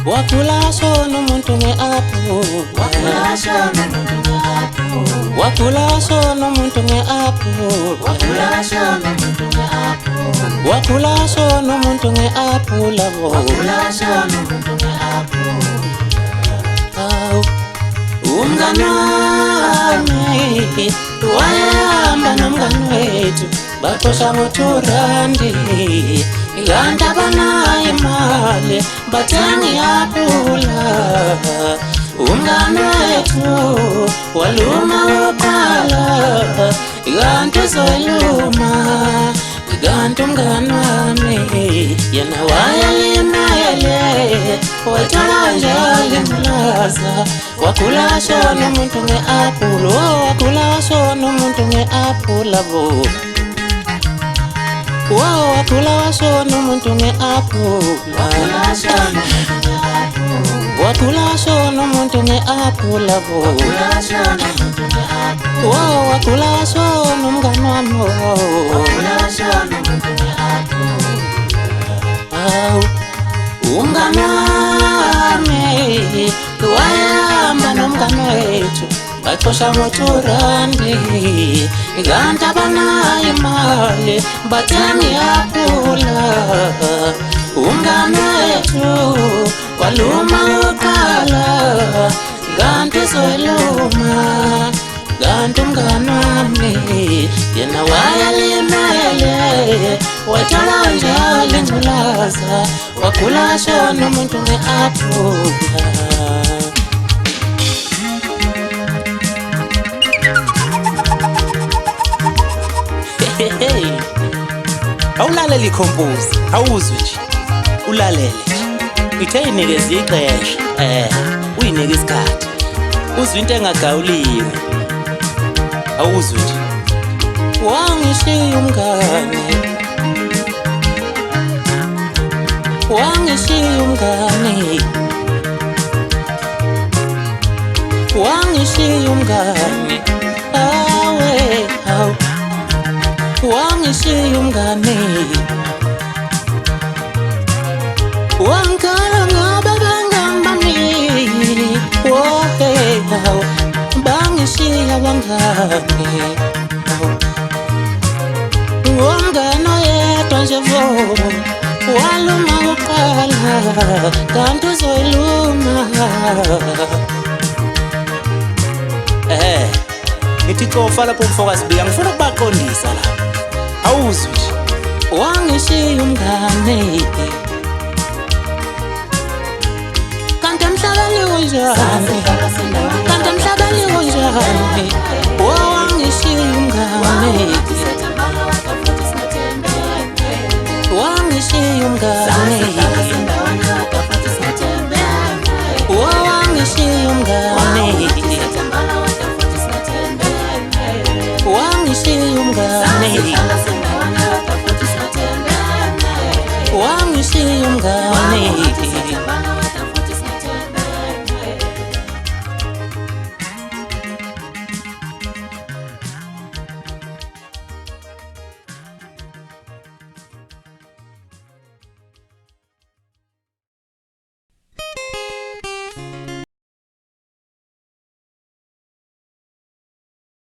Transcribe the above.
Wakulasho n'umuntu nge-Aphula, wakulasho n'umuntu nge-Aphula, wakulasho n'umuntu nge-Aphula, umngani wami wayehamba nomngani wethu baxosha ngo-2 kanti abanayo imali bathenga i-Aphula. Umngani wethu waluma uqala kanti uzoyiluma, kanti umngani wami yena wayelimele wayithola njalo ingculaza. Wakulasho n'umuntu nge-Aphula, wakulasho n'umuntu nge-Aphula bo. Wakulasho n'umuntu nge-Aphula, wakulasho n'umuntu nge-Aphula bo. Wakulasho n'umngani wami, umngani wami wayehamba nomngani wethu baxosha ngo-2 kanti abanayo imali bathenga i-Aphula. Umngani wethu waluma uqala kanti uzoyiluma, kanti umngani wami yena wayelimele wayithola njalo ingculaza. Wakulasho n'umuntu nge-Aphula. Awulalele ikhompozi, awuzwe nje, ulalele nje. Ngithe yinikeze ixesha, uyinike isikhathi, uzwe into engagawuliwe, awuzwe nje. Wangishiya umngani, wangishiya umngani, wangishiya umngani, awe awu, wangishiya umngani. Wangikhala ngoba bangangibambi, wohe awu, bangishiya abangani. Umngani oyedwa nje vo waluma uqala kanti uzoyiluma. Ithi cofa lapho umfokazi bika, ngifuna ukubaqondisa la, awuzwe nje. Wangishiya umngani kanti emhlabeni unjani, kanti emhlabeni unjani. Wangishiya umngani, wangishiya umngani, wangishiya umngani, wangishiya umngani, wangishiya umngani.